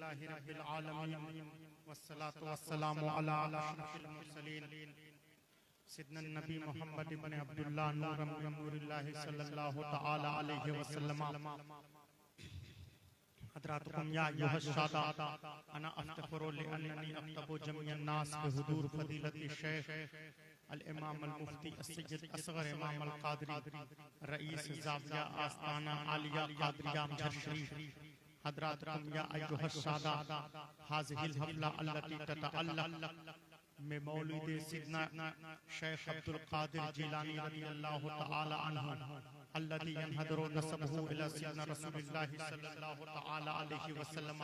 अल्हम्दुलिल्लाहि रब्बिल आलमीन वस्सलातु वस्सलामु अला अशरफिल मुरसलीन सिद्दीक़ नबी मोहम्मद इब्न अब्दुल्लाह नूरम मिन नूरिल्लाहि सल्लल्लाहु तआला अलैहि वसल्लम। हज़रातुकुम या अय्युहश्शादा अना अफ्तखुरु लिअन्ननी अक्तबु जमीअन नास बिहुदूर फदीलति शेख अल इमाम अल मुफ्ती अस्सय्यद असगर इमाम अल क़ादरी रईस ज़ाविया आस्ताना आलिया क़ादरिया मशरीफ। हज़रातुकुम या अय्युहश्शादा हाज़िहिल हफ़्ला अल्लती ततअल्लक़ में मौलिद सिद्दीक़ना शेख अब्दुल क़ादिर जिलानी रज़ियल्लाहु तआला अन्हु अल्लज़ी यनहदरु नसबहु इला सिद्दीक़ना रसूलिल्लाहि सल्लल्लाहु तआला अलैहि वसल्लम।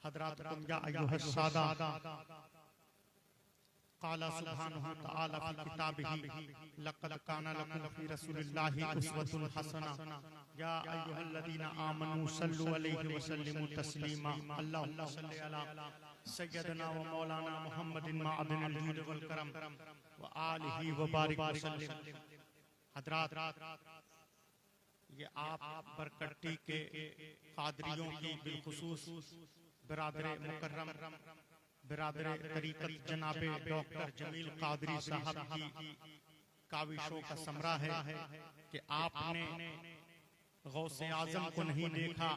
हज़रातुकुम या अय्युहश्शादा क़ाला सुब्हानहु तआला फ़ी किताबिही लक़द काना लकुम फ़ी रसूलिल्लाहि उस्वतुन हसना या अय्युहल्लज़ीना आमनू सल्लु अलैहि व सल्लिमू तस्लीमा। अल्लाहुम्मा सल्लि अला सय्यदना व मौलाना मुहम्मदिन माअदिनिल जूद वल करम व आलिहि व बारिक व सल्लिम। हज़रात, ये आप बरकट्टी के क़ादरियों की बिलखुसूस बिरादरे मुकर्रम बिरादरे तरीक़त जनाबे डॉक्टर जमील क़ादरी साहब की काविशों का समरा है कि आपने गौसे आज़म को नहीं देखा,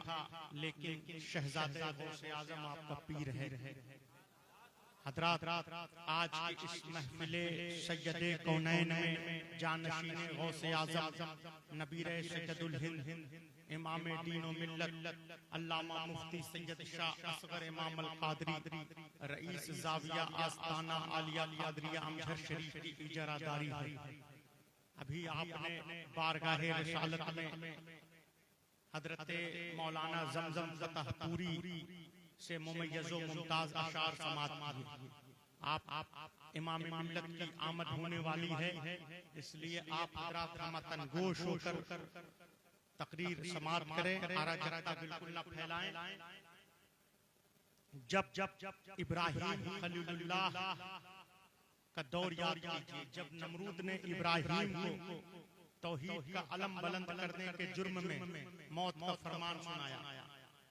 लेकिन शहज़ादे गौसे आज़म आपका पीर है। हज़रात, आज की इस महफिले सैयदे कौनैन में जानशीने गौसे आज़म नबीरे सैयदुल हिंद इमाम दीन व मिल्लत अल्लामा मुफ्ती सैयद शाह असगर इमाम अल क़ादरी रईस ज़ाविया आस्ताना आलिया क़ादरिया अमजहर शरीफ की इजरादारी है। अभी आपने बारगाहे रिसालत में हज़रत मौलाना ज़मज़म फ़तहपुरी से मुमय्यज़ व मुमताज़ अशार समात किए। आप इमाम मिल्लत की आमद होने वाली है, इसलिए आप हज़रात हमतन गोश होकर तकरीर समाप्त करें। अराजकता बिल्कुल न फैलाएं। जब इब्राहिम खलीलुल्लाह का दौर याद कीजिए, जब नमरूद ने इब्राहिम को तौहीद का अलम बुलंद करने के जुर्म में मौत का फरमान सुनाया।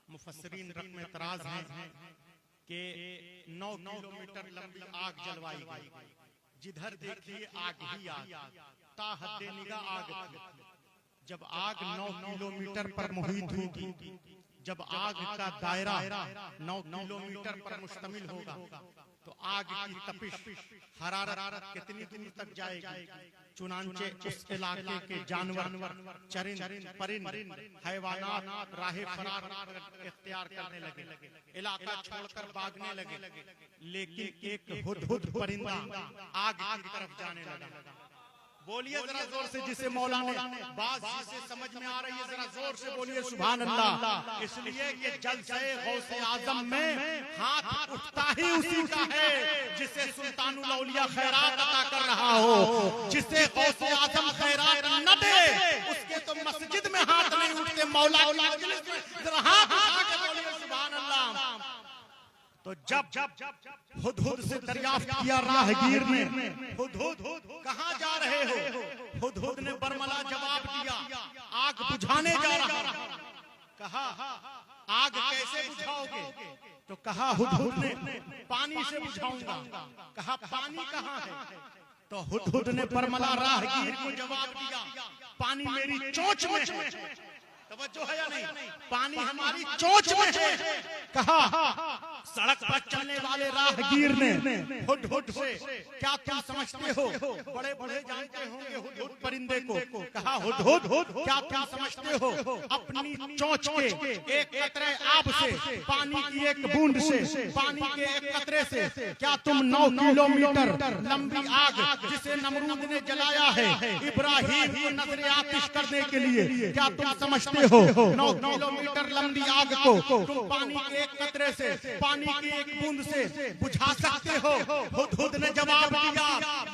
मुफस्सिरीन रक़म एतराज़ हैं कि 9 किलोमीटर लंबी आग जलवाई गई। जिधर देखिए आग ही आग, ता हद्दे निगाह आग थी। जब आग 9 किलोमीटर पर मुहीत होगी, जब आग का दायरा 9 किलोमीटर पर मुश्तमिल होगा, तो आग की तपिश हरारत कितनी दूर तक जाएगी। चुनांचे उस इलाके के जानवर, चरिंद परिंद, हैवानात राहे फरार इख्तियार करने लगे, इलाका छोड़कर भागने लगे। लेकिन एक हुदहुद परिंदा आग की तरफ जाने लगा। बोलिए जरा जोर से, जिसे मौला ने बात जिसे समझ में आ रही है, जरा जोर से बोलिए सुभान अल्लाह। इसलिए कि जलसे गौसे आज़म में हाथ उठता ही उसी का है जिसे सुल्तानुल औलिया खैरात अता कर रहा हो। जिसे गौसे आज़म खैरात न दे, उसके तो मस्जिद में हाथ नहीं उठते। मौला की मजलिस में जरा हाथ उठा के बोलिए सुभान अल्लाह। तो जब हुदहुद से दरियाफ्त किया राहगीर ने, हुदहुद कहाँ जा रहे हो? हुदहुद ने बरमला जवाब दिया, आग बुझाने जा रहा। कहा आग कैसे बुझाओगे? तो कहा हुदहुद ने पानी से बुझाऊंगा। कहा पानी कहाँ है? तो हुदहुद ने बरमला राहगीर को जवाब दिया, पानी मेरी चोंच में है। तवज्जो है या नहीं? पानी हमारी चोंच में है। कहा सड़क पर चलने वाले राहगीर ने हुदहुद से, क्या तुम समझते हो? बड़े बड़े जानते होंगे हुदहुद परिंदे को। कहा हुदहुद क्या तुम समझते हो? अपनी चोंच के एक कतरे आब से, पानी की एक बूंद से, पानी के एक कतरे से क्या तुम 9 किलोमीटर लंबी आग जिसे नमरूद ने जलाया है इब्राहिम को नजर आतिश करने के लिए, क्या तुम समझते हो 9 किलोमीटर लंबी आग को तुम पानी के एक कतरे से, पानी की एक बूंद से बुझा सकते हो? हुदहुद ने जवाब दिया,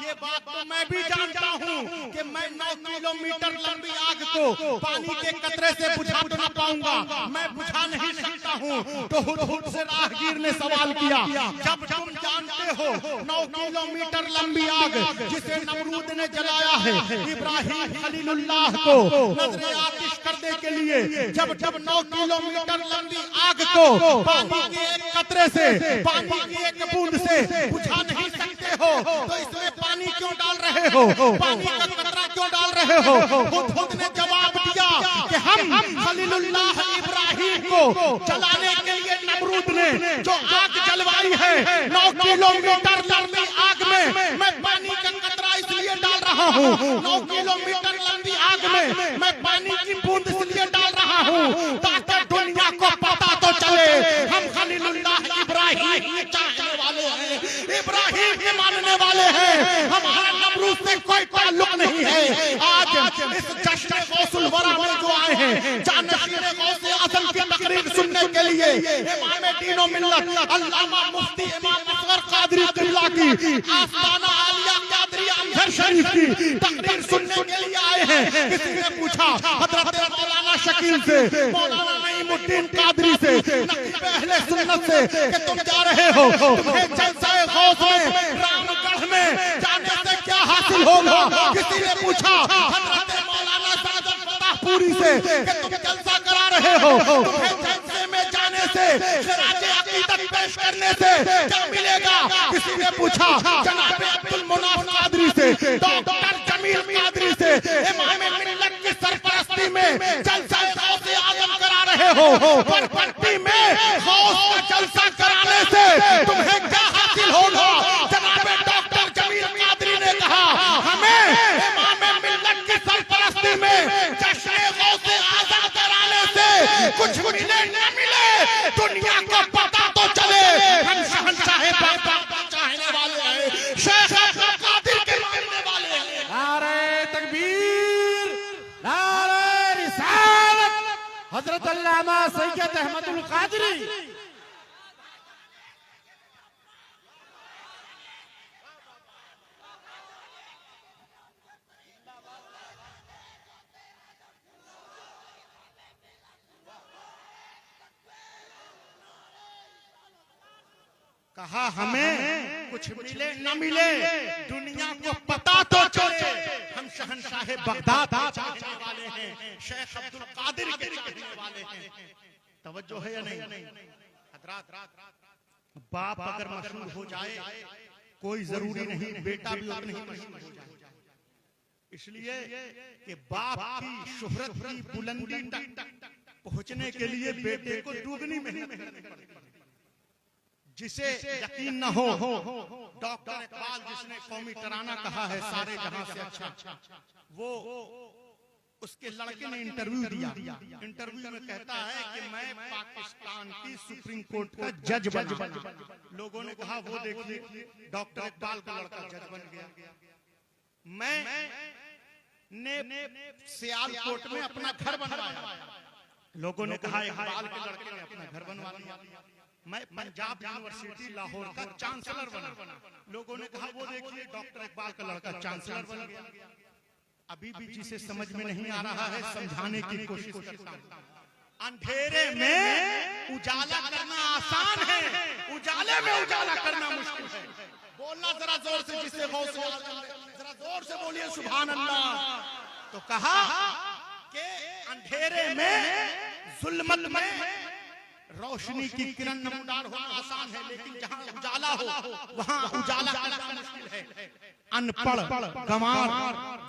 ये बात तो मैं भी जानता हूँ कि मैं 9 किलोमीटर लंबी आग को पानी के कतरे से बुझा तो ना पाऊंगा, मैं बुझा नहीं सकता हूँ। तो हुदहुद से राहगीर ने सवाल किया, जब तुम जानते हो 9 किलोमीटर लंबी आग जिसे नमरूद ने जलाया है इब्राहिम खलीलुल्लाह को नजरे आतिश करने के लिए, जब 9 किलोमीटर लंबी आग को पानी के एक कतरे से, पानी की एक बूंद से बुझा नहीं सकते हो, तो इसमें पानी क्यों डाल रहे हो, पानी का कतरा क्यों डाल रहे हो? हुदहुद ने जवाब दिया कि हम खलीलुल्लाह इब्राहिम को जलाने के लिए नमरूद ने जो आग जलवाई है 9 किलोमीटर लंबी आग में मैं पानी का कतरा इसलिए डाल रहा हूँ, 9 किलोमीटर लंबी आग में मैं पानी की बूंद इसलिए डाल रहा हूँ ताकि दुनिया को पता तो चले हम खलीलुल्लाह इब्राहिम के चाहने वाले हैं, इब्राहिम के मानने वाले हैं, हमारा नमरूद से कोई ताल्लुक नहीं है। आज इस जश्न गौसुल वरा में जो आए हैं जानशीन गौसे आज़म की तकरीर सुनने के लिए इमाम दीन व मिल्लत अल्लामा मुफ्ती इमाम असगर कादरी क़िबला की आस्ताना आलिया कादरी अंजर शरीफ की तकरीर सुनने के लिए आए हैं। किसी ने पूछा हजरत मौलाना शकील से, मौलाना नईमुद्दीन कादरी से, नकीब अहले सुन्नत से कि तुम जा रहे हो, तुम्हें जलसाए गौस में रामगढ़ में जाने से क्या हासिल होगा? किसी ने पूछा हजरत मौलाना सादत फताहपुरी से कि तुम जलसा करा रहे हो, तुम्हें जलसे में जाने से, खिराजे अकीदत पेश करने से क्या मिलेगा? किसी ने पूछा जनाब अब्दुल मुनाफ कादरी से, डॉक्टर जमील कादरी से, इमाम मिल्लत की सरपरस्ती में जलसा गौसे आज़म करा रहे हो, पर पट्टी में गौस का जलसा कराने से तुम्हें क्या हासिल होगा? जनाब डॉक्टर जमील कादरी ने कहा हमें इमाम मिल्लत की सरपरस्ती में जश्न गौसे आज़म कराने से कुछ मिले न मिले दुनिया को पता तो चले हम शहंशाह बाबा चाहने वाले हैं, शेख अब्दुल कादिर के मानने वाले हैं। नारे तकबीर, नारे रिसालत, हजरत अल्लामा सैयद अहमदुल कादरी। कहा हमें कुछ मिले न मिले दुनिया को पता तो चले हम शहंशाह बगदाद चाहने वाले हैं, शेख अब्दुल कादिर के चाहने वाले हैं। तवज्जो है या नहीं हजरात? बाप अगर मशहूर हो जाए कोई जरूरी नहीं बेटा भी उतनी ही मशहूर हो जाए, इसलिए कि बाप की शोहरत की बुलंदी तक पहुंचने के लिए बेटे को दुगनी मेहनत करनी पड़ती है। जिसे यकीन न हो, डॉक्टर इकबाल जिसने कौमी तराना कहा है सारे जहां से अच्छा, वो उसके लड़के ने इंटरव्यू दिया, इंटरव्यू में कहता है कि मैं पाकिस्तान की सुप्रीम कोर्ट का जज बना। लोगों ने कहा वो देखिए डॉक्टर इकबाल का लड़का जज बन गया। मैं ने सियालकोट में अपना घर बनवाया, लोगों ने कहा इकबाल के लड़के ने अपना घर बनवा लिया। मैं पंजाब यूनिवर्सिटी लाहौर का चांसलर बना, लोगों ने कहा वो देखिए डॉक्टर इकबाल का लड़का चांसलर बन गया। अभी भी जिसे समझ में नहीं आ रहा है समझाने की कोशिश करता हूं। अंधेरे में उजाला करना आसान है, उजाले में उजाला करना मुश्किल है। बोलना जरा जोर से, जिससे जरा जोर से बोलिए सुभान अल्लाह। तो कहा कि अंधेरे में जुल्मत में रोशनी की किरण नमूदार होना आसान है, लेकिन जहां उजाला हो वहां उजाला करना मुश्किल है। अनपढ़ गंवार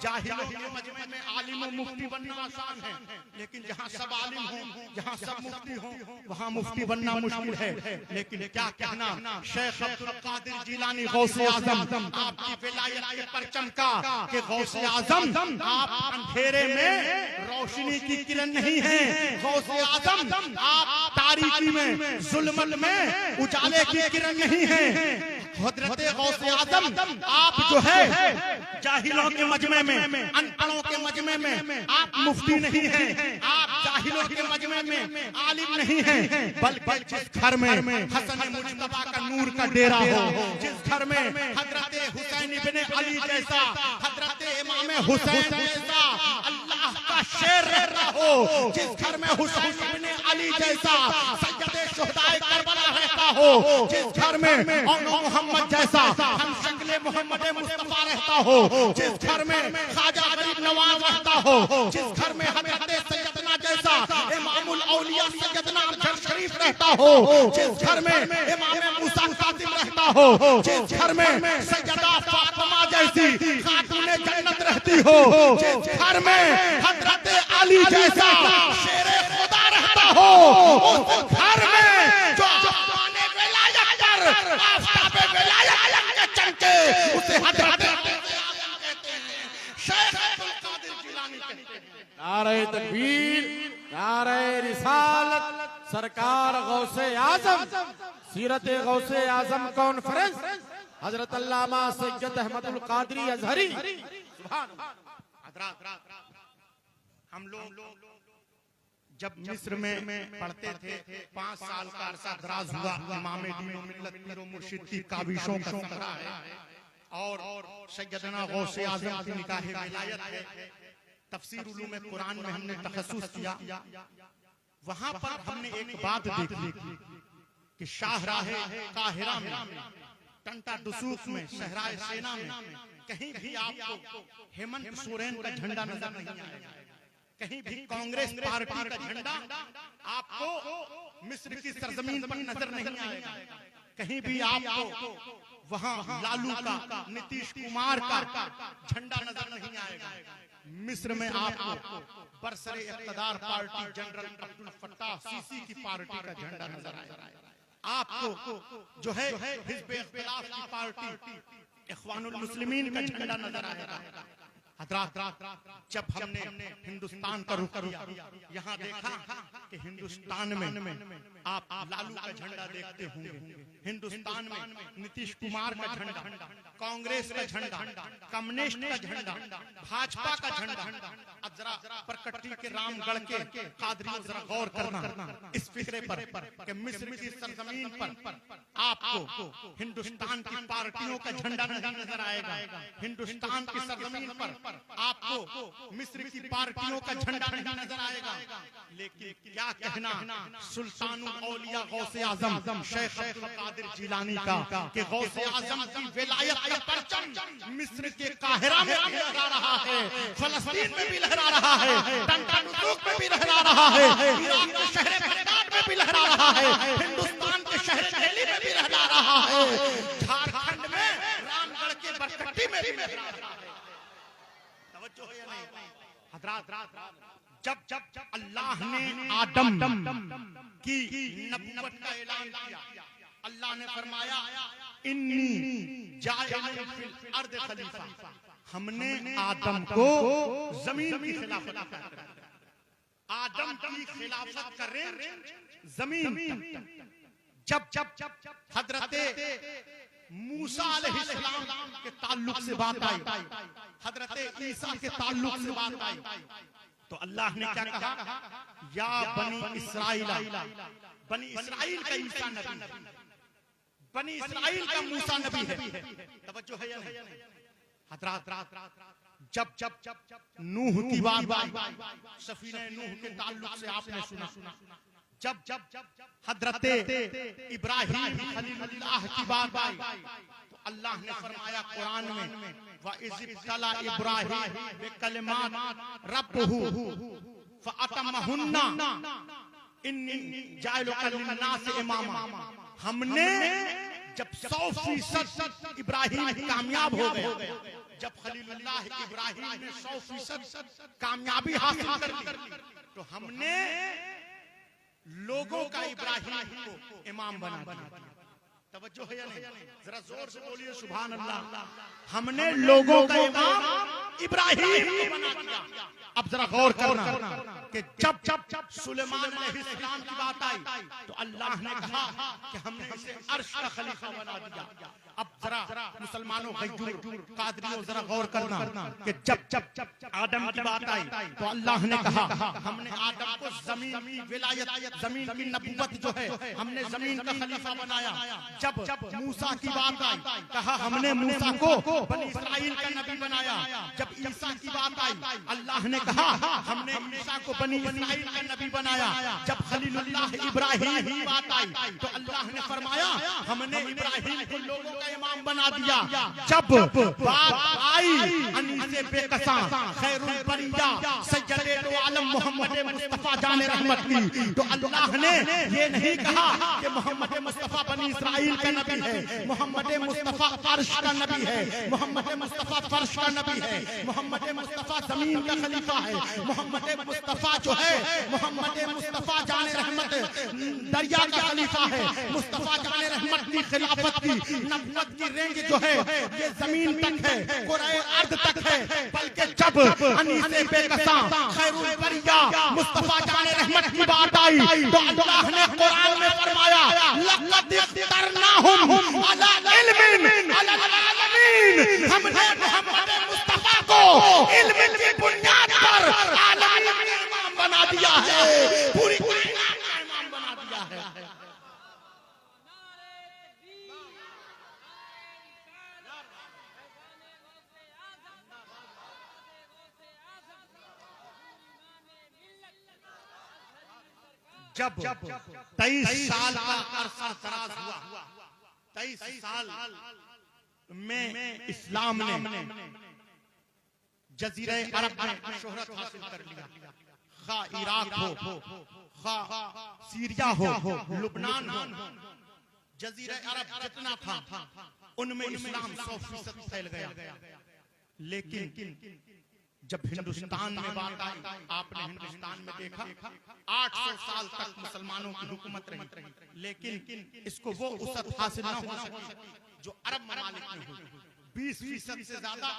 जाहिलों के मजमे में आलिम और मुफ्ती बनना आसान है, लेकिन जहां सब आलिम हो, जहां सब मुफ्ती हो, वहां मुफ्ती बनना मुश्किल है। लेकिन क्या कहना शेख अब्दुल कादिर जिलानी गौसे आज़म आपकी विलायत के परचम का कि गौसे आज़म आप अंधेरे में रोशनी की किरण नहीं है, गौसे आज़म आप तारीकी में जुल्मत में उजाले की किरण नहीं है। हजरत गौसे आज़म आप जो है जाहिलों के मजमे में, अनपढ़ों के मजमे में आप मुफ्ती नहीं हैं, आप जाहिलों के मजमे में आलिम नहीं हैं, बल्कि जिस घर में हसन मुज्तबा का नूर का डेरा हो, जिस घर में हजरत हुसैन इब्ने अली जैसा, हजरत इमाम हुसैन जैसा अल्लाह का शेर रहता हो, जिस घर में हुसैन इब्ने अली जैसा सैयदे शुहदाए करबला रहता हो, जिस घर में मोहम्मद जैसा हमशक्ले मोहम्मद मुस्तफा रहता हो, जिस घर में ख्वाजा गरीब नवाज रहता हो, जिस घर में हजरत सैयदना जैसा इमामुल औलिया सैयदना अमजद शरीफ रहता हो, जिस घर में इमाम मूसा कासिम रहता हो, जिस घर में सैयदा फातिमा जैसी खातूने जन्नत रहती हो, जिस घर में हजरत अली जैसा शेरे खुदा रहता हो, उस घर में जो आसमाने विलायत पर आफताबे विलायत के चमके उसे हजरत कहते हैं, शेख अब्दुल कादिर जिलानी कहते हैं। नारे तकबीर, नारे रिसालत, सरकार गौसे आजम, सीरत गौसे आजम कॉन्फ्रेंस, हजरत अल्लामा सैयद अहमदुल कादरी अजहरी। हम लोग जब मिस्र में पढ़ते थे, 5 साल का अरसा दराज हुआ। इमाम दीन मिल्लत पीर मुर्शिद की काबिशों का संग्रह है और सैयदना गौसे आजम की निकाह विलायत है। तफसीर उलूम कुरान में हमने तखस्सुस किया। वहां पर हमने एक बात देखी कि शाहराहे काहिरा में, टंटा दुसूक में, सहराए सेना में कहीं भी आपको हेमंत सोरेन का झंडा नजर नहीं आएगा। कहीं भी कांग्रेस पार्टी का झंडा आपको मिस्र की सरजमीन पर नजर नहीं आएगा। कहीं भी आपको वहां लालू का, नीतीश कुमार का झंडा नजर नहीं आएगा। मिस्र में आपको बरसरे इक़्तिदार party general Abdul Fattah Sisi की पार्टी का झंडा नजर आएगा। आपको जो है हिज़्ब इख्तिलाफ की पार्टी इख्वानुल मुस्लिमीन का झंडा नजर आएगा। हजरात, जब हमने हिंदुस्तान का रुख किया, यहाँ देखा कि हिंदुस्तान में आप लालू का झंडा देखते होंगे, हिंदुस्तान में नीतीश कुमार का झंडा, कांग्रेस का झंडा, कम्युनिस्ट का झंडा, भाजपा का झंडा। अब जरा परकट्टी के रामगढ़ के कादरियों जरा गौर करना इस फिक्रे पर कि मिस्र की सरजमीन पर आपको हिंदुस्तान की पार्टियों का झंडा नहीं नजर आएगा। हिंदुस्तान की सरजमीन पर आपको मिस्र की पार्टियों का झंडा नहीं नजर आएगा। लेकिन क्या कहना सुल्तानुल औलिया गौसे आजम शेख अब्दुल कादिर जिलानी का कि गौसे आजम की विलायत का परचम मिस्र के काहिरा में भी लहरा रहा है, फलस्तीन में भी लहरा रहा है, टंटानुतूक में भी लहरा रहा है, इराक के शहर बगदाद में भी लहरा रहा है, हिंदुस्तान के शहर दिल्ली में भी लहरा रहा है, झारखंड में रामगढ़ के बरकट्टी में भी लहरा रहा है। तवज्जो है या नहीं? हजरात, जब अल्लाह ने आदम की नबुव्वत का ऐलान किया, अल्लाह ने फरमाया इन्नी जाइलुन फिल अर्द खलीफा, हमने आदम को जमीन की खिलाफत दी। आदम की खिलाफत का रेंज जमीन। जब हजरते मूसा अलैहिस्सलाम के ताल्लुक से बात आई, हजरते ईसा के ताल्लुक से बात आई, तो अल्लाह ने क्या कहा, या बनी इस्राइल, बनी इस्राइल का ईसा नबी, बनी इस्राइल का मूसा नबी है। तवज्जो है या नहीं? हजरात, जब नूह की बात आई, सफीने नूह के ताल्लुक से आपने सुना, जब हजरते इब्राहिम खलीलुल्लाह की बात आई, तो अल्लाह ने फरमाया कुरान में व इज़्तला इब्राहिम बिकलिमात रब्बहु फअतमहुन्ना इन्नी जाइलुका लिन्नास इमामा। हमने जब 100% इब्राहिम कामयाब हो गया, जब खलीलुल्लाह इब्राहिम ने 100% कामयाबी हासिल कर ली, तो हमने लोगों का इब्राहिम को इमाम बना दिया। तवज्जो है या नहीं? जरा जोर से बोलिए सुभान अल्लाह। हमने लोगों का इमाम इब्राहिम को बना दिया। अब जरा गौर करना कि जब सुलेमान अलैहिस्सलाम की बात आई, तो अल्लाह ने कहा कि हमने इसे अर्श का खलीफा बना दिया। अब जरा मुसलमानों कादरियों जरा गौर करना कि जब आदम की बात आई, तो अल्लाह ने कहा हमने आदम को जमीन की विलायत, जमीन की नबुव्वत जो है हमने जमीन का खलीफा बनाया। जब मूसा की बात आई कहा हमने मूसा को बनी इस्राइल का नबी बनाया। जब ईसा की बात आई अल्लाह ने कहा हमने ईसा को बनी इस्राइल का नबी बनाया। जब खलीलुल्लाह इब्राहिम की बात आई तो अल्लाह ने फरमाया हमने इब्राहिम को लोगों का इमाम बना दिया। जब बात आई अनीसे बेकसा खैरुल बरिया सैयदे दो आलम मोहम्मद मुस्तफा जाने रहमत की तो अल्लाह ने ये नहीं कहा कि मोहम्मद मुस्तफा बनी इस्राइल का नबी है, मोहम्मद मुस्तफा अर्श का नबी है, मोहम्मद मुस्तफा फर्श का नबी है, मोहम्मद मुस्तफा जमीन का खलीफा है, मोहम्मद मुस्तफा जो है मोहम्मद मुस्तफा जाने रहमत दरिया का खलीफा है, मुस्तफा जाने रहमत की खिलाफत की नबुवत की रेंज जो है ये जमीन तक है, कुराए अर्द तक है। बल्कि जब अनीसे बेकसा खैरुल बरिया मुस्तफा जाने रहमत की बात आई तो अल्लाह ने कुरान में फरमाया लक़द इख्तरनाहुम अला इल्मिन अलल आलमीन, हमने मोहम्मद मुस्तफा को इल्म की बुनियाद पर आलमीन का इमाम बना दिया है, पूरी कायनात का इमाम बना दिया है। जब 23 साल का अरसा दराज हुआ, 23 साल में इस्लाम ने जजीरे अरब में शोहरत हासिल कर लिया। खा इराक हो, खा सीरिया हो, लुबनान हो, जजीरे अरब जितना था उनमें इस्लाम 100% फैल गया। लेकिन जब हिंदुस्तान में बात आई आपने हिंदुस्तान में देखा 800 साल तक मुसलमानों की हुकूमत रही, लेकिन इसको वो उसत हासिल न हो सकी जो अरब ममालिक में हुई। 20% से ज्यादा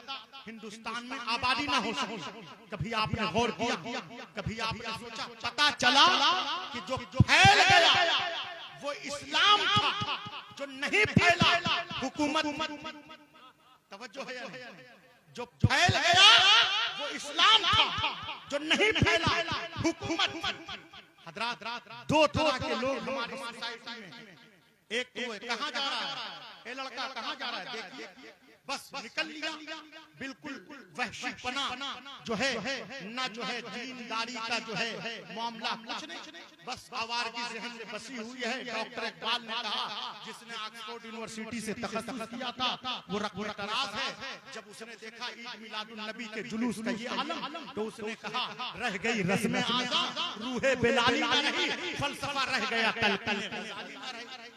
हिंदुस्तान में आबादी ना हो सकी। कभी आपने गौर किया, कभी आपने सोचा, पता चला कि जो फैल गया वो इस्लाम था, जो नहीं फैला हुकूमत। तवज्जो है या नहीं? जो फैल गया वो इस्लाम था, जो नहीं फैला हुकूमत। हजरात दो तरह के लोग हमारी सोसाइटी में, एक तो कहां जा रहा है, ये लड़का कहां जा रहा है, देखिए बस निकल लिया, बिल्कुल वहशीपना जो है ना, जो है दीनदारी का जो है मामला कुछ नहीं, बस आवारगी ज़हन से बसी हुई है। डॉक्टर इकबाल ने कहा, जिसने ऑक्सफोर्ड यूनिवर्सिटी से तखस्सुस किया था वो रक़्ब-ए-तराज़ है। जब उसने देखा ईद मिलादुन नबी के जुलूस का ये आलम तो उसने कहा रह गई रस्म आज़ा रूहे बेलाली ना रही, फलसफा रह गया कल।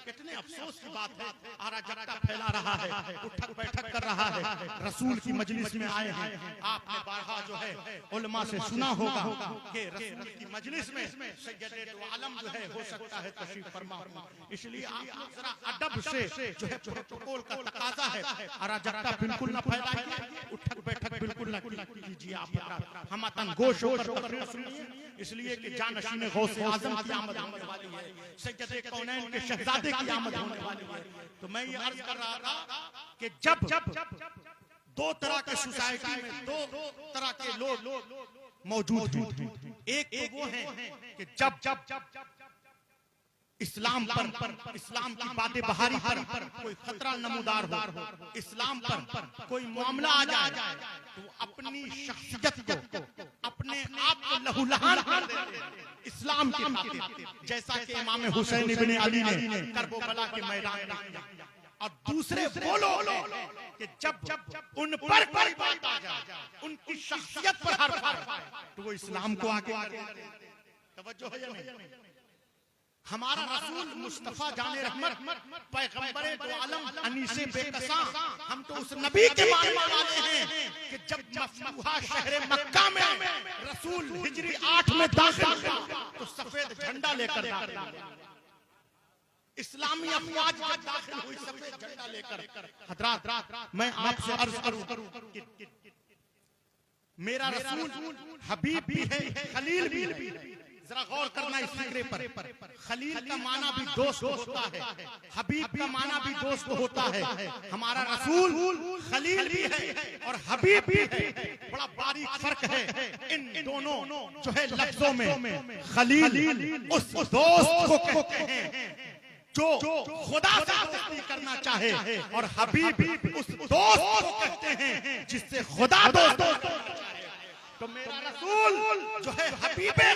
कितने अफसोस की बात है, अराजकता फैला रहा है, उठक बैठक कर रहा है। रसूल की मजलिस में आए हैं, आपने बारहा जो है उलमा से सुना होगा कि रसूल की मजलिस में सैयदे दो आलम जो है हो सकता है तशरीफ फरमा। इसलिए आप लोग जरा अदब से जो है प्रोटोकॉल का तकाजा है, अराजकता बिल्कुल न फैलाइए, उठक बैठक बिल्कुल न कीजिए। आप हम तंगोश होकर तकरीर सुनिए, इसलिए कि जानशीन गौसे आजम की आमद होने वाली है, सैयदे कौनैन के शहजादे की आमद होने वाली है। तो मैं ये अर्ज कर रहा था कि जब दो तरह के सोसाइटी में दो तरह के लोग मौजूद हैं। एक तो वो है कि जब इस्लाम पर, इस्लाम की बातें बहारी पर कोई खतरा नमूदार हो, इस्लाम पर कोई मामला आ जाए तो अपनी शख्सियत को, अपने आप को लहूलहान कर देते हैं इस्लाम की खातिर। जैसा कि इमाम हुसैन इब्ने अली ने करबला के मैदान में, और दूसरे वो लोग कि जब उन पर कोई बात आ जाए, उनकी शख्सियत पर हर तो वो इस्लाम को आगे बढ़ते हैं। तवज्जो है या नहीं? हमारा रसूल मुस्तफा जाने रहमत पैगंबर दो आलम अनीसे बेकसा, हम तो उस नबी के मानने वाले हैं कि जब मफतूहा शहर मक्का में रसूल हिजरी 8 में दाखिल हुआ तो सफेद झंडा लेकर दाखिल हुआ। इस्लामी अफवाज जब दाखिल हुई सफेद झंडा लेकर। हजरात मैं आपसे अर्ज करूं कि मेरा रसूल हबीब भी है, खलील भी है। जरा गौर करना इस फिक्रे पर। खलील का माना भी दोस्त होता है, हबीब का माना भी दोस्त होता है। हमारा रसूल खलील भी है और हबीब भी है। बड़ा बारीक फर्क है इन दोनों जो है लफ्जों में। खलील उस दोस्त को कहते हैं जो खुदा से दोस्ती करना चाहे और हबीब उस दोस्त को कहते हैं जिससे खुदा दोस्त करना चाहे। तो मेरा रसूल जो है हबीबे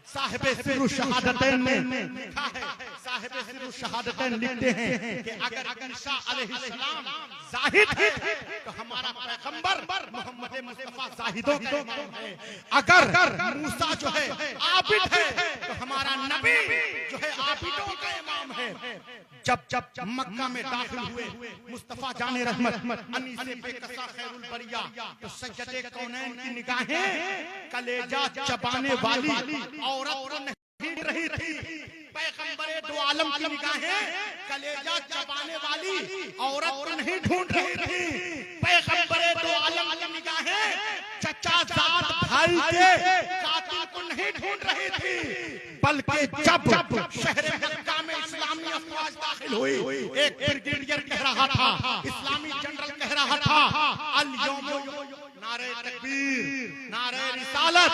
साहिब सिर्रु शहादतैन ने लिखा है, साहिब सिर्रु शहादतैन लिखते हैं कि अगर ईसा अलैहिस्सलाम जाहिद है तो हमारा पैगंबर मोहम्मद मुस्तफा जाहिदों का इमाम है। अगर मूसा जो है आबिद है तो हमारा नबी जो है आबिदों का इमाम है। जब मक्का में दाखिल हुए मुस्तफा जाने रहमत अनीसे बेकसा खैरुल बरिया तो सज्जदे कौनैन की निगाहें कलेजा चबाने वाली औरत को नहीं रही थी। पैगंबरे दो आलम की निगाहें कलेजा चबाने वाली औरत को नहीं ढूंढ रही थी। पैगंबरे दो आलम की निगाहें चचा जात भाई के कातिल को नहीं ढूंढ रही थी, बल्कि जब शहर मक्का में इस्लामी अफवाज दाखिल हुई, एक ब्रिगेडियर कह रहा था, इस्लामी जनरल कह रहा था, अल यौम नारे तकबीर, नारे रिसालत,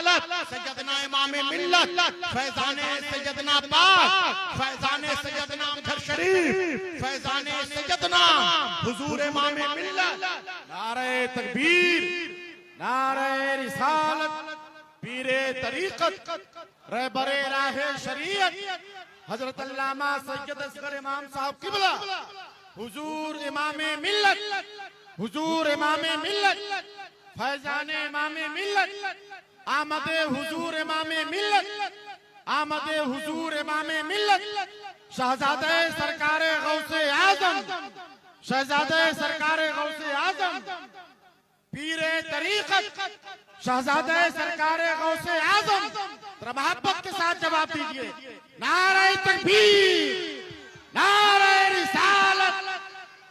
सैयदना इमामे मिल्लत, फैजाने सैयदना पाक, फैजाने सैयदना अमजद शरीफ, फैजाने सैयदना हुजूर इमामे मिल्लत। नारे तकबीर, नारे रिसालत, पीरे तरीकत, रहबरे राहे शरीयत, हजरत अल्लामा सैयद असगर इमाम साहब किबला, हुजूर इमामे मिल्लत, हुजूर इमामे मिल्लत, फैजाने इमामे मिल्लत, आमदे हुजूर इमामे मिल्लत, आमदे हुजूर इमामे मिल्लत, शहजादे सरकारे गौसे आजम, शहजादे सरकारे गौसे आजम, पीरे तरीकत, शहजादे सरकारे गौसे आजम। मोहब्बत के साथ जवाब दीजिए, नारे तकबीर, नारे रिसालत,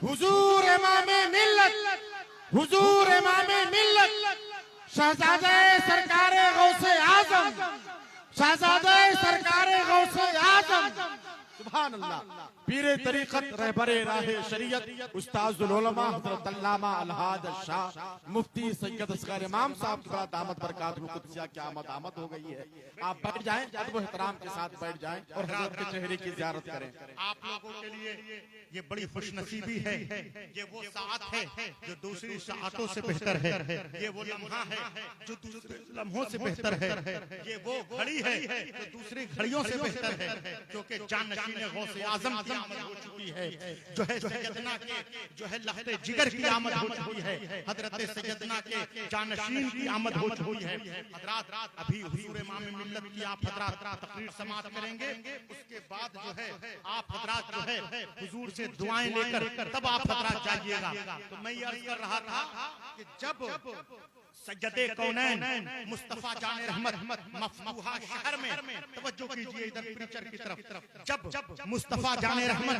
हुजूर इमामे मिल्लत, हुजूर इमामे मिल्लत, शहजादे सरकारे गौसे आजम, शहजादे सरकारे गौसे आजम। सुभान अल्लाह। पीरे तरीकत, रहबरे राहे शरीयत, उस्ताजुल उलमा हज़रत अल्लामा अलहाज शाह मुफ्ती सैयद असगर इमाम साहब की दामत बरकातुहू कुद्सिया की आमद हो गई है। आप बैठ जाएं, अदब व एहतराम के साथ बैठ जाएं और हज़रत के चेहरे की ज़ियारत करें। आप लोगों के लिए ये बड़ी खुशनसीबी है, ये वो साअत है जो दूसरी साअतों से बेहतर है, ये वो लम्हा है जो दूसरे लम्हों से बेहतर है, ये वो घड़ी है जो दूसरी घड़ियों से बेहतर है, क्योंकि जानशीन गौसे आजम की आमद हो चुकी है, जो है सैयदना के जो है लहते जिगर की आमद हो चुकी है, हजरत सैयदना के जानशीन की आमद हो चुकी है। हजरात अभी हुजूर इमाम मिल्लत की आप हजरात तकरीर समाप्त करेंगे, उसके बाद जो है आप हजरात जो है हुजूर से दुआएं लेकर तब आप हजरात जाइएगा। तो मैं ये अर्ज कर रहा था कि जब सज्जदे कौनैन मुस्तफा जाने रहमत मफतूहा शहर में, तवज्जो कीजिए इधर प्रीचर की तरफ, जब मुस्तफा जाने रहमत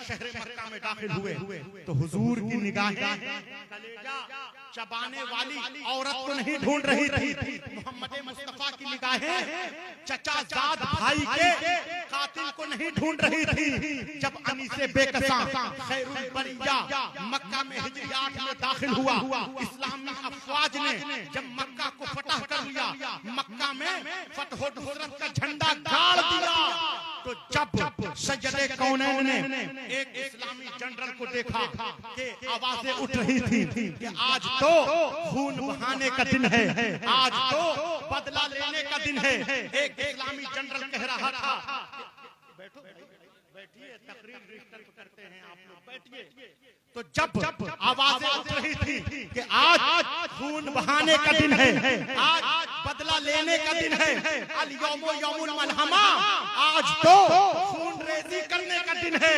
शहर मक्का में दाखिल हुए तो हुजूर की निगाहें कलेजा चबाने वाली औरत को नहीं ढूंढ रही थी, मोहम्मद मुस्तफा की निगाहें चचा जाद भाई के कातिल को नहीं ढूंढ रही थी। जब अनीसे बेकसा खैरुल बरिया मक्का में हिजरी 8 में दाखिल हुआ, इस्लामी अफवाज ने जब मक्का को फतह कर लिया, मक्का में फतह नुसरत का झंडा गाड़ दिया, तो जब सज्जदे कौनैन ने एक इस्लामी जनरल को देखा कि आवाजें उठ रही थी कि आज तो खून बहाने का दिन है, आज तो बदला लेने का दिन है। एक इस्लामी जनरल कह रहा था, बैठो बैठिए, तकरीर रिस्टर्ब करते हैं आप लोग, बैठिए। तो जब आवाजें उठ रही थी कि आज खून बहाने का दिन है, आज बदला लेने का दिन है, अल यौमो यौमुल मलहमा, आज तो खून रेजी करने का दिन है।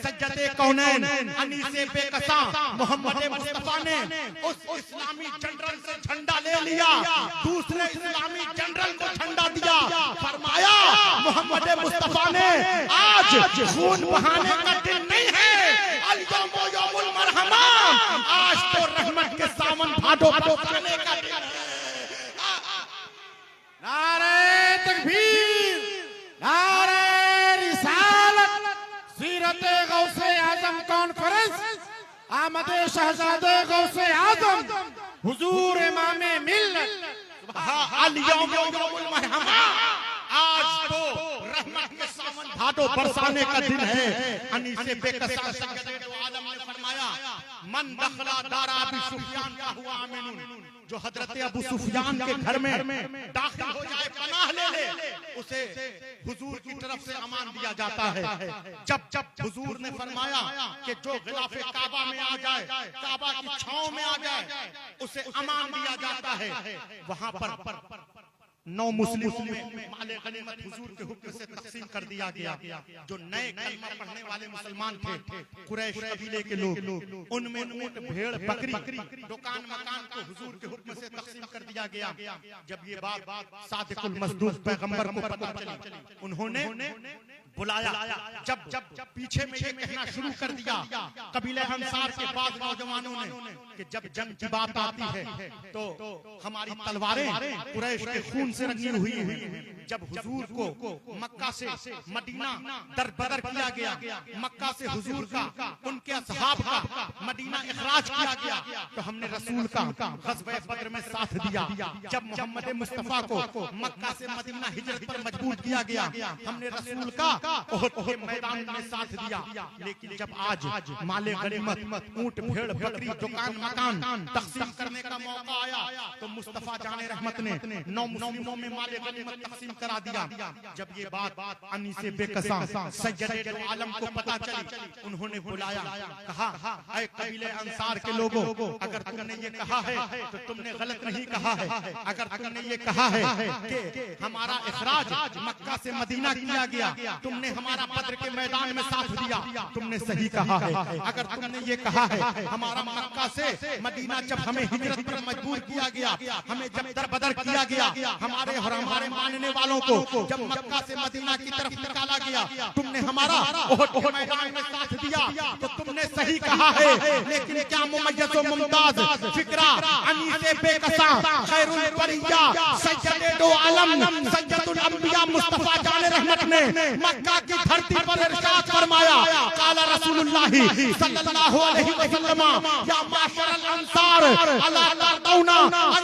सज्जदे कौनैन अनीसे बेकसा मोहम्मद मुस्तफा ने उस इस्लामी जनरल से झंडा ले लिया, दूसरे इस्लामी जनरल को झंडा दिया, फरमाया मोहम्मद मुस्तफा ने आज खून बहाने का दिन नहीं है, अल यौमो यौमुल मरहमा, आज तो रहमत के सावन भादो बरसाने का दिन है। नारे तकबीर, नारे रिसालत, सीरते गौसे आजम कॉन्फ्रेंस, आमदे शहजादे गौसे आजम, हुजूर इमामे मिल्लत, अल यौमो यौमुल मरहमा, आज तो रहमत के सावन भादो बरसाने का दिन है। अनीसे बेकसा सैयद दो आलम ने फरमाया, मन दखला दारा अबू सुफियान का हुआ आमिनुन, जो हजरत अबू सुफियान के घर में दाखिल हो जाए, पनाह ले ले, उसे हुजूर की तरफ से अमान दिया जाता है। जब हुजूर ने फरमाया कि जो गिलाफे काबा में आ जाए, काबा की छांव में आ जाए, उसे अमान दिया जाता है। वहां पर 9 मुस्लिमों में माले गनीमत हुजूर के हुक्म से तकसीम कर दिया गया। जो नए कलमा पढ़ने वाले मुसलमान थे, कुरैश कबीले के लोग, उनमें ऊंट, भेड़, बकरी, दुकान मकान को हुजूर के हुक्म से तकसीम कर दिया गया। जब ये बात सादिकुल मसदूक पैगंबर को पता चली, उन्होंने बुलाया। जब पीछे में ये कहना शुरू कर दिया कबीले अंसार के बाद नौजवानों ने कि जब जंग की बात आती है तो हमारी तलवारें कुरैश के खून से रंगी हुई हैं। जब हुजूर को मक्का से मदीना दरबदर किया गया, मक्का से हुजूर का, उनके असहाब का मदीना इखराज किया गया, तो हमने रसूल का ग़ज़वे बद्र में साथ दिया। जब मोहम्मद मुस्तफा को मक्का से मदीना हिजरत पर मजबूर किया गया, हमने रसूल का उहद के मैदान में साथ दिया। लेकिन जब आज माले गनीमत, ऊंट, भेड़, बकरी, दुकान मकान तकसीम करने का मौका आया, तो मुस्तफा जाने रहमत ने 9 मुस्लिमों में माले गनीमत तकसीम करा दिया। जब ये बात अनीसे बेकसा सैयद दो आलम को पता चली, उन्होंने बुलाया, कहा, ऐ कबीले अंसार के लोगों, अगर तुमने ये कहा है तो तुमने गलत नहीं कहा है। अगर तुमने ये कहा है कि हमारा इखराज मक्का से मदीना किया गया, तुमने हमारा बद्र के मैदान में साथ दिया, तुमने सही कहा है। अगर तुमने ये कहा है हमारा मक्का से मदीना जब हमें हिजरत पर मजबूर किया गया, हमें जब दरबदर किया गया, हमारे और हमारे मानने वालों को जब मक्का से मदीना की तरफ निकाला गया, तुमने हमारा उहद के मैदान में साथ दिया, तो तुमने सही कहा है। लेकिन क्या मुमय्यज़ व मुमताज फिक्रा अनीसे बेकसा खैरुल बरिया सैयद दो आलम सैयदुल अंबिया मुस्तफा जाने रहमत ने मक्का की धरती पर इरशाद फरमाया, काला रसूलुल्लाह सल्लल्लाहु अलैहि वसल्लम, या माशरल अंसार अला तरदौना अन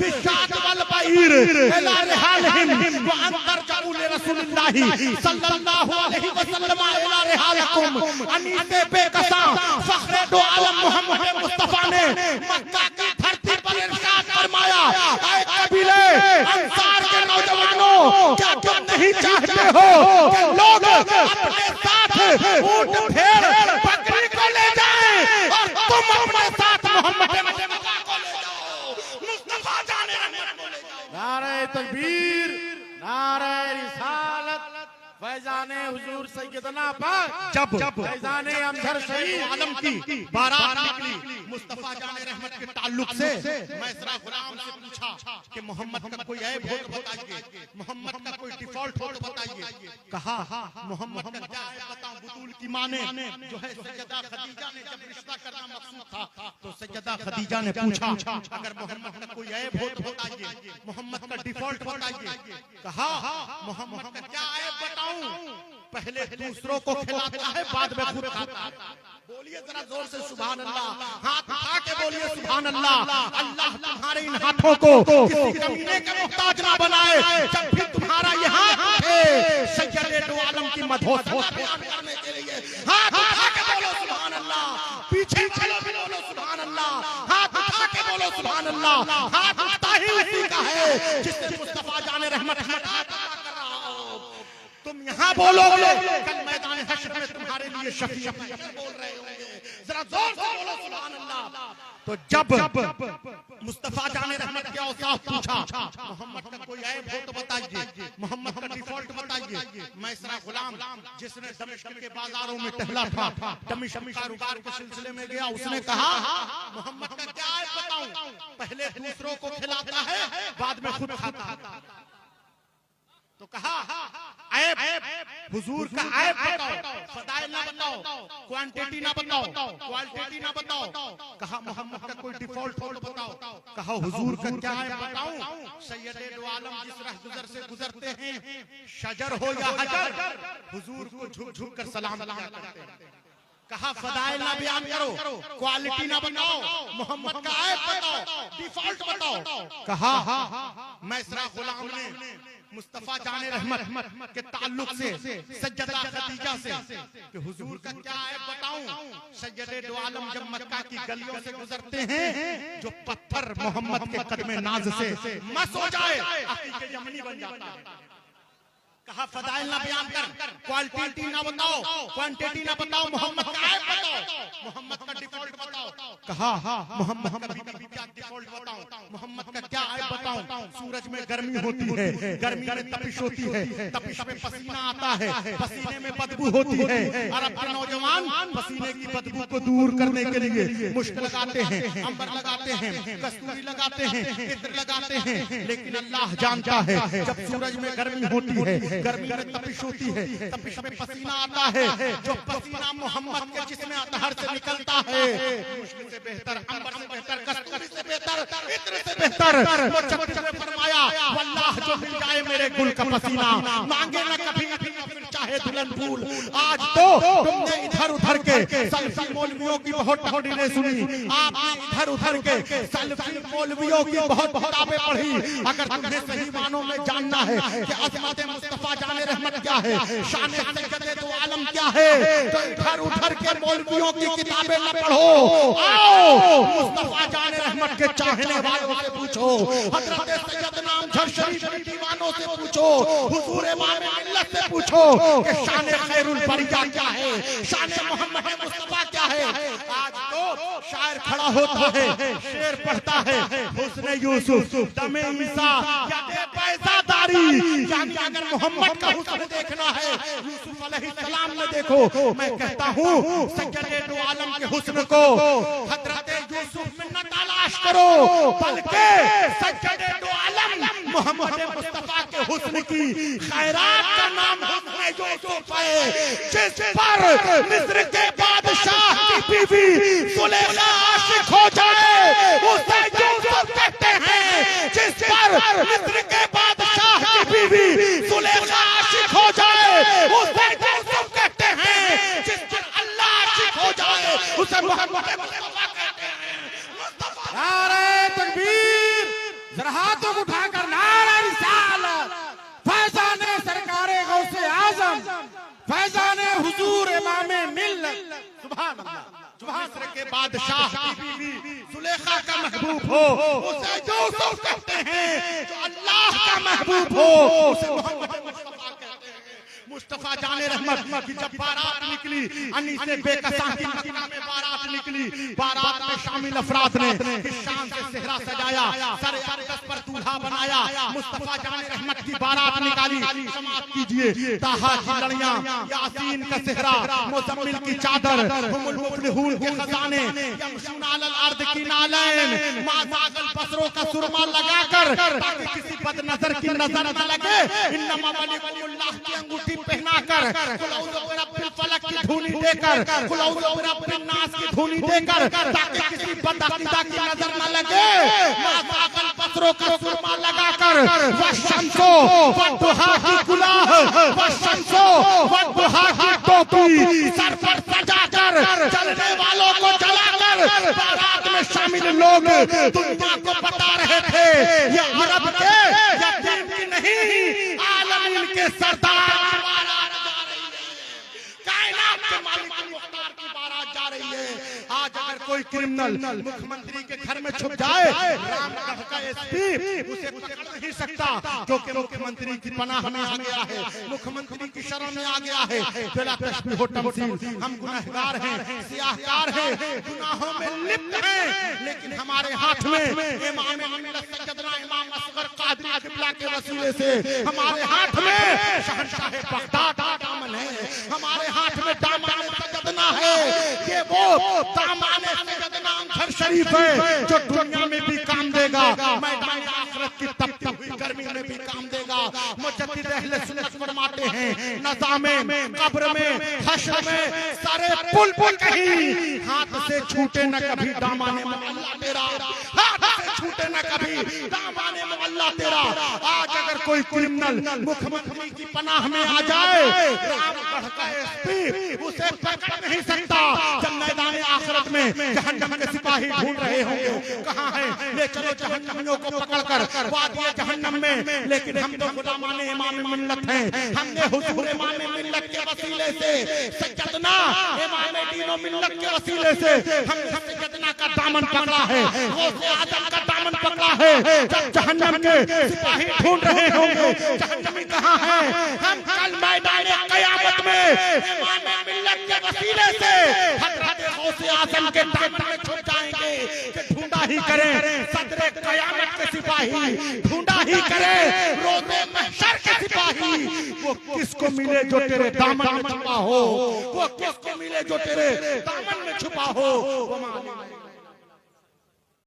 बिशात वल बईर इला रिहालहिम व अन तरजऊ लिरसूलिल्लाह सल्लल्लाहु अलैहि वसल्लम इला रिहालकुम। अनीसे बेकसा फख्रे दो आलम मोहम्मद मुस्तफा ने मक्का की धरती पर इरशाद फरमाया, ऐ कबीले अंसार के नौजवानों, क्या तुम नहीं चाहते हो कि लोग अपने साथ ऊंट, भेड़, बकरी को ले जाएं और तुम अपने साथ मोहम्मद मुस्तफा को ले जाओ, मुस्तफा जाने रहमत को ले जाओ। नारे तकबीर, नारे रिसालत, फैजाने हुजूर सैयदना पाक, जब फैजाने अमजद शरीफ आलम की बारात निकली मुस्तफा जाने रहमत के ताल्लुक से, मैं जरा गुलाम से पूछा कि मोहम्मद का कोई ऐब हो तो बताइए, मोहम्मद का कोई डिफॉल्ट हो तो बताइए। कहा, मोहम्मद का क्या ऐब बताऊं? बुतूल की मां ने जो है सैयदा खदीजा ने जब रिश्ता करना मकसूद था, तो सैयदा खदीजा ने पूछा, अगर मोहम्मद का कोई ऐब हो तो बताइए, मोहम्मद का डिफॉल्ट बताइए। कहा, मोहम्मद का क्या ऐब बताऊं? पहले दूसरों को खिलाता है, बाद में खुद खाता है। बोलिए जरा जोर से सुभान अल्लाह, हाथ उठा के बोलिए सुभान अल्लाह। अल्लाह तुम्हारे इन हाथों को किसी कमीने के मुहताज ना बनाए। जब भी तुम्हारा ये हाथ उठे सैयद दो आलम की मदहोश करने के लिए, हाथ उठा के बोलो सुभान अल्लाह, पीछे चलो भी बोलो सुभान अल्लाह, हाथ उठा के बोलो सुभान अल्लाह। हाथ उठता ही उसी का है जिससे मुस्तफा जाने रहमत कर रहा हो। तुम यहाँ बोलोगे, कल मैदान हश्र में तुम्हारे लिए शफी बोल रहे होंगे। जरा जोर से बोलो सुभान अल्लाह। तो जब मुस्तफा जाने रहमत के औसाफ पूछा, मोहम्मद का कोई ऐब हो तो बताइए, मोहम्मद का डिफॉल्ट बताइए। मैसरा गुलाम जिसने दमिश्क के बाजारों में टहला था, दमिश्क कारोबार के सिलसिले में गया, उसने कहा, मोहम्मद का क्या ऐब बताऊं? पहले दूसरों को खिलाता है, बाद में खुद खाता है। तो कहा, ऐब हुजूर का ऐब बताओ, फदाइल ना बताओ, क्वांटिटी ना बताओ, क्वालिटी ना बताओ। कहा, मोहम्मद का कोई डिफॉल्ट हो तो बताओ। कहा, हुजूर का क्या ऐब बताऊं? सैयद दो आलम जिस राह गुजर से गुजरते हैं, शजर हो या हजर, हुजूर को झुक झुक कर सलाम किया करते हैं। कहा, फदाइल ना बयान करो, क्वालिटी ना बताओ, मोहम्मद का ऐब बताओ, डिफॉल्ट बताओ। कहा, मैसरा गुलाम ने मुस्तफा जाने रहमत के ताल्लुक से सज्जदा खदीजा से कि हुजूर का क्या है बताऊं। सैयदे दो आलम जब मक्का की गलियों से गुजरते हैं, जो पत्थर मोहम्मद के कदमे नाज से मस हो जाए अकीके यमनी बन जाता है। कहा फदाइल ना बयान कर, क्वालिटी ना बताओ, क्वांटिटी ना बताओ, मोहम्मद का है बताओ, मोहम्मद का डिफॉल्ट बताओ। कहा मोहम्मद का क्या डिफॉल्ट बताओ, मोहम्मद का क्या है बताओ। सूरज में गर्मी होती है, गर्मी में तपिश होती है, तपिश में पसीना आता है, पसीने में बदबू होती है। अरब के नौजवान पसीने की बदबू को दूर करने के लिए मुश्क लगाते हैं, अंबर लगाते हैं, कस्तूरी लगाते हैं, इत्र लगाते हैं। लेकिन अल्लाह जानता है जब सूरज में गर्मी होती है, गर्मी में तपिश होती है, तपिश में पसीना आता है, जो पसीना मोहम्मद के जिस्म अतहर से निकलता है, मुश्क से बेहतर, अंबर से बेहतर, कस्तूरी से बेहतर, इत्र से बेहतर। फरमाया वल्लाह जो मिल जाए मेरे गुल का पसीना, मांगे न कभी चाहे दुल्हन फूल। आज तो तुमने इधर उधर के सल्फी मौलवियों की बहुत तहरीरें सुनी, आपने इधर उधर के सल्फी मौलवियों की बहुत किताबें पढ़ी। अगर तुम्हें सही मानों में जानना है कि अज़मत मुस्तफा जाने रहमत क्या है, शान सैयदे दो आलम क्या है, तो इधर उधर के मौलवियों की किताबें न पढ़ो, आओ मुस्तफा जाने रहमत के चाहने वालों से पूछो, हजरत सैयदना अमजद शरीफ के दीवानों से पूछो, हुजूर इमाम मिल्लत से पूछो कि शान खैरुल बरिया क्या है, शान मोहम्मद मुस्तफा क्या है। आज तो शायर खड़ा होता है, शेर पढ़ता है, हुस्न यूसुफ दमे ईसा या दे पैसादारी, यानी अगर मोहम्मद का हुस्न देखना है यूसुफ अलैहिस्सलाम ने देखो। मैं कहता हूँ सैयदे दो आलम के हुस्न को हजरत यूसुफ में न तलाश करो, बल्कि सैयदे दो आलम मोहम्मद मुस्तफा के हुस्न की खैरात का नाम हुस्न यूसुफ है, जिस पर मिस्र के बादशाह की बीवी सुलेखा आशिक हो जाए उसे यूसुफ कहते हैं। जिस पर मिस्र के बादशाह की बीवी सुलेखा आशिक हो जाए उसे यूसुफ कहते हैं। जिस पर अल्लाह आशिक हो जाए उसे मोहम्मद मुस्तफा कहते हैं। नारे तकबीर, जरा हाथों को उठाकर नारे रिसालत, फैजाने सरकारे गौसे आजम, फैजाने हुजूर इमामे मिल्लत। सुभान अल्लाह, मिस्र के बादशाह की बीवी सुलेखा का महबूब हो उसे यूसुफ कहते हैं, जो अल्लाह का महबूब हो उसे मोहम्मद मुस्तफा कहते हैं। मुस्तफा जाने रहमत की जब बारात निकली, अन्नी से बेकसा की मक्का में बारात निकली, बारात में शामिल अफराद ने शान से सेहरा सजाया, सर अक़दस पर दूल्हा बनाया, मुस्तफा जाने रहमत की बारात निकाली। समाअत कीजिए, ताहा की लड़ियां, यासीन का सेहरा, मुज़म्मिल की चादर, हुमुल मुफ्लिहून के खजाने, यमशून अलल अर्द की नालैन, मा ज़ागल बसरों का सुरमा लगाकर ताकि किसी बदनजर की नजर न लगे, इन्नमा वलियुल्लाह की अंगूठी पहनाकर, कुलौज़ु बिरब्बिल फलक की धूनी देकर, कुलौज़ु बिरब्बिन नास की धूनी देकर, ताकि किसी बदअक़ीदा की नजर न लगे, मा ज़ागल बसरों का सुरमा लगाकर, वशम्सो वद्दुहा की कुलाह, वशम्सो वद्दुहा की टोपी सर पर सजाकर, चलने वालों को जलाकर बारात में शामिल लोग दुनिया को बता रहे थे ये अरब के यतीम की नहीं, आलमीन के सरदार की बारात जा रही है, कायनात के मालिक मुख्तार की बारात जा रही है। आज अगर कोई क्रिमिनल मुख्यमंत्री के घर में छुप जाए, रामगढ़ का एसपी उसे पकड़ नहीं सकता, क्योंकि मुख्यमंत्री की पनाह में आ गया है, मुख्यमंत्री की शरण में आ गया है। जिला तशबीह व तमसील, हम गुनहगार हैं, सियाहकार हैं, गुनाहों में लिप्त हैं, लेकिन हमारे हाथ में इमाम मिल्लत सैयदना इमाम असगर कादरी किबला के वसीले से हमारे हाथ में शहंशाह बगदाद का दामन है, हमारे हाथ में दामन सैयदना है। ये वो दामन सैयदना अमजद शरीफ है जो दुनिया में भी काम देगा, मैदान आखिरत की तपती हुई गर्मी में भी काम देगा। मुजद्दिद अहले सुन्नत फरमाते हैं, नज़ामे कब्र में, हश्र में, सारे पुल पुल कहीं हाथ से छूटे न कभी दामाने मुअल्ला तेरा, हाथ से छूटे न कभी दामाने मुअल्ला तेरा। आज अगर कोई क्रिमिनल मुख्यमंत्री की पनाह में आ जाए, रामगढ़ का एसपी उसे पकड़ नहीं सकता। जब मैदान आखिरत में जहन्नम के सिपाही ढूंढ रहे होंगे, कहाँ है, ले चलो जहन्नमियों को पकड़कर वादिए जहन्नम में। लेकिन हम तो गुलामाने इमाम मिल्लत हैं, हमने हुजूर इमाम मिल्लत के वसीले से सैयदना इमाम दीनो मिल्लत के वसीले से हमने सैयदना का दामन पकड़ा है, गौसे आजम का दामन पकड़ा है। जब जहन्नम के सिपाही ढूंढ रहे होंगे जहन्नमी कहाँ है, हम कल मैदान क़यामत में इमाम मिल्लत के वसीले से हज़रत गौसे आजम के दामन में छुप जाएंगे कि ढूंढा ही करें सदरे क़यामत के सिपाही, ढूंढा ही करें रोज़े महशर के सिपाही। वो किसको मिले जो तेरे दामन में छुपा हो, वो किसको मिले जो तेरे दामन में छुपा हो। वो मालूम है।